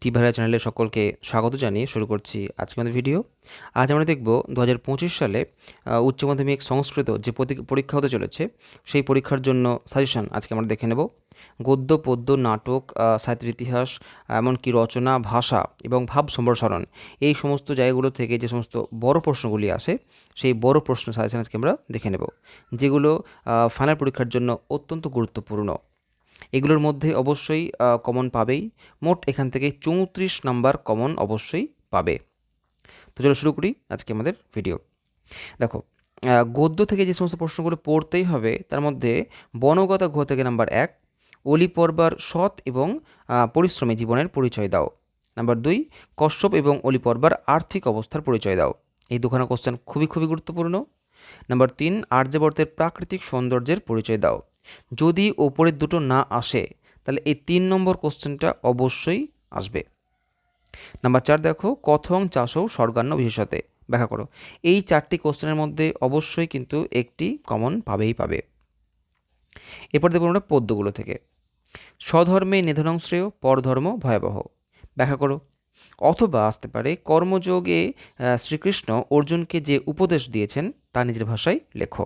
টিভারা চ্যানেলে সকলকে স্বাগত জানিয়ে শুরু করছি আজকে আমাদের ভিডিও। আজ আমরা দেখব 2025 সালে উচ্চ মাধ্যমিক সংস্কৃত যে পরীক্ষা হতে চলেছে সেই পরীক্ষার জন্য সাজেশন আজকে আমরা দেখে নেব। গদ্য পদ্য নাটক, সাহিত্যের ইতিহাস, এমনকি রচনা, ভাষা এবং ভাব সম্প্রসারণ এই সমস্ত জায়গাগুলো থেকে যে সমস্ত বড় প্রশ্নগুলি আসে সেই বড় প্রশ্ন সাজেশন আজকে আমরা দেখে নেব, যেগুলো ফাইনাল পরীক্ষার জন্য অত্যন্ত গুরুত্বপূর্ণ। এগুলোর মধ্যে অবশ্যই কমন পাবেই। মোট এখান থেকে 34 নাম্বার কমন অবশ্যই পাবে। তো চলো শুরু করি আজকে আমাদের ভিডিও। দেখো, গদ্য থেকে যে সমস্ত প্রশ্নগুলো পড়তেই হবে তার মধ্যে বনগতা ঘ থেকে নাম্বার 1, অলি পর্বার সৎ এবং পরিশ্রমী জীবনের পরিচয় দাও। নাম্বার 2, কশ্যপ এবং অলি পর্বার আর্থিক অবস্থার পরিচয় দাও। এই দুখানা কোশ্চেন খুবই খুবই গুরুত্বপূর্ণ। নাম্বার 3, আর্যাবর্তের প্রাকৃতিক সৌন্দর্যের পরিচয় দাও। যদি ওপরের দুটো না আসে তাহলে এই 3 নম্বর কোশ্চেনটা অবশ্যই আসবে। নাম্বার 4, দেখো কথং চাষও স্বর্গান্ন বিশেষতে ব্যাখ্যা করো। এই 4টি কোশ্চেনের মধ্যে অবশ্যই কিন্তু একটি কমন পাবেই পাবে। এরপর দেখব আমরা পদ্যগুলো থেকে। স্বধর্মে নিধনং শ্রেয়, পরধর্ম ভয়াবহ ব্যাখ্যা করো। অথবা আসতে পারে কর্মযোগে শ্রীকৃষ্ণ অর্জুনকে যে উপদেশ দিয়েছেন তা নিজের ভাষায় লেখো।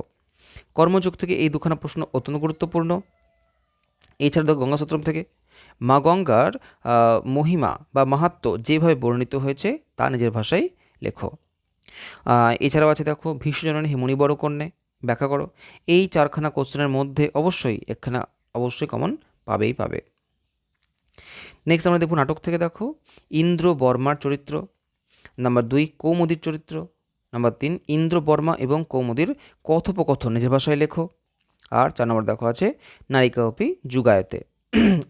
কর্মযোগ থেকে এই দুখানা প্রশ্ন অত্যন্ত গুরুত্বপূর্ণ। এছাড়া দেখো গঙ্গাসূত্রম থেকে মা গঙ্গার মহিমা বা মাহাত্ম্য যেভাবে বর্ণিত হয়েছে তা নিজের ভাষায় লেখো। এছাড়াও আছে দেখো ভীষ্মজননী হিমুনি বড় কন্যে ব্যাখ্যা করো। এই 4খানা কোশ্চেনের মধ্যে অবশ্যই একখানা অবশ্যই কমন পাবেই পাবে। নেক্সট আমরা দেখব নাটক থেকে। দেখো ইন্দ্র বর্মার চরিত্র। নাম্বার 2, কৌমুদীর চরিত্র। নাম্বার 3, ইন্দ্র বর্মা এবং কৌমুদীর কথোপকথন নিজের ভাষায় লেখো। আর 4 নম্বর দেখো আছে নায়িকা অপি যুগায়তে।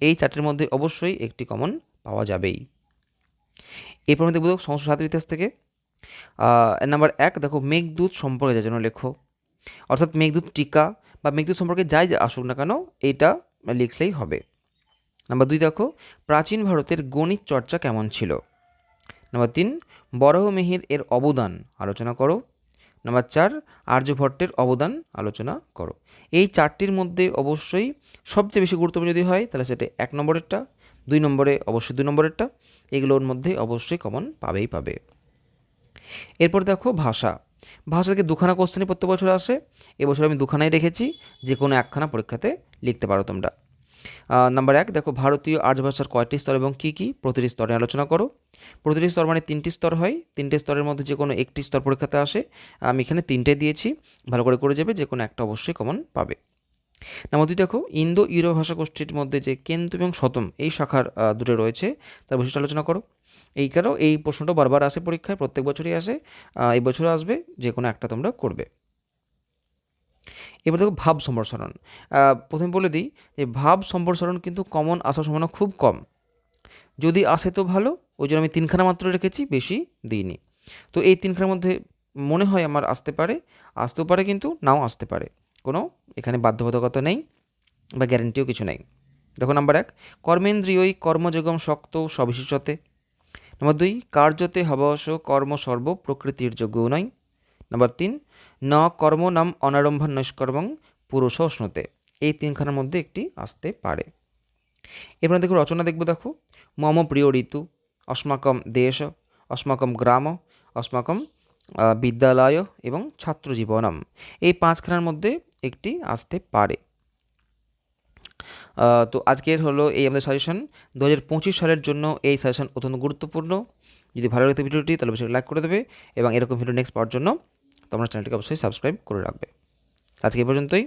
এই 4টির মধ্যে অবশ্যই একটি কমন পাওয়া যাবেই। এরপর আমরা দেখব সমস্ত সাহিত্যের ইতিহাস থেকে। নাম্বার 1, দেখো মেঘদূত সম্পর্কে যার জন্য লেখো, অর্থাৎ মেঘদূত টিকা বা মেঘদূত সম্পর্কে যাই আসুক না কেন এইটা লিখলেই হবে। নাম্বার 2, দেখো প্রাচীন ভারতের গণিত চর্চা কেমন ছিল। নাম্বার 3, বরাহমিহির এর অবদান আলোচনা করো। নাম্বার 4, আর্যভট্টের অবদান আলোচনা করো। এই 4টির মধ্যে অবশ্যই সবচেয়ে বেশি গুরুত্বপূর্ণ যদি হয় তাহলে সেটা 1 নম্বরেরটা, 2 নম্বরে অবশ্যই 2 নম্বরেরটা, এগুলোর মধ্যে অবশ্যই কমন পাবেই পাবে। এরপর দেখো ভাষা। ভাষা থেকে দুখানা কোশ্চেনই প্রত্যেক বছর আসে। এবছর আমি দুখানাই রেখেছি, যে কোনো একখানা পরীক্ষাতে লিখতে পারো তোমরা। নাম্বার 1, দেখো ভারতীয় আর্য ভাষার কয়টি স্তর এবং কী কী, প্রতিটি স্তরে আলোচনা করো। প্রতিটি স্তর মানে 3টি স্তর হয়, 3টে স্তরের মধ্যে যে কোনো একটি স্তর পরীক্ষাতে আসে। আমি এখানে 3টে দিয়েছি, ভালো করে যাবে, যে কোনো একটা অবশ্যই কমন পাবে। নাম্বার 2, দেখো ইন্দো ইউরোপ ভাষা গোষ্ঠীর মধ্যে যে কেন্তু এবং শতম এই শাখার দুটো রয়েছে তার বৈশিষ্ট্য আলোচনা করো। এই প্রশ্নটা বারবার আসে পরীক্ষায়, প্রত্যেক বছরই আসে, এই বছরও আসবে, যে কোনো একটা তোমরা করবে। এবার দেখো ভাব সম্প্রসারণ। প্রথমে বলে দিই যে ভাব সম্প্রসারণ কিন্তু কমন আসার সম্ভাবনা খুব কম, যদি আসে তো ভালো, ওই জন্য আমি 3খানা মাত্র রেখেছি, বেশি দিইনি। তো এই 3খানার মধ্যে মনে হয় আমার আসতেও পারে কিন্তু নাও আসতে পারে, কোনো এখানে বাধ্যবাধকতা নেই বা গ্যারেন্টিও কিছু নেই। দেখো নাম্বার 1, কর্মেন্দ্রিয়ই কর্মযোগম শক্ত সবিশেষতে। নাম্বার 2, কার্যতে হবশ কর্ম সর্ব প্রকৃতির যোগ্য নয়। নাম্বার 3, ন কর্ম নাম অনারম্ভান নৈষ্কর্মং পুরুষ উষ্ণতে। এই 3খানার মধ্যে একটি আসতে পারে। এরপর দেখো রচনা দেখবো। দেখো মম প্রিয় ঋতু, অস্মাকম দেশ, অস্মাকম গ্রাম, অস্মাকম বিদ্যালয় এবং ছাত্র জীবনম। এই 5খানার মধ্যে একটি আসতে পারে। তো আজকের হলো এই আমাদের সাজেশন। 2025 সালের জন্য এই সাজেশন অত্যন্ত গুরুত্বপূর্ণ। যদি ভালো লাগে ভিডিওটি তাহলে অবশ্যই লাইক করে দেবে এবং এরকম ভিডিও নেক্সট পাওয়ার জন্য তোমরা চ্যানেলটিকে অবশ্যই সাবস্ক্রাইব করে রাখবে। আজকে এই পর্যন্তই।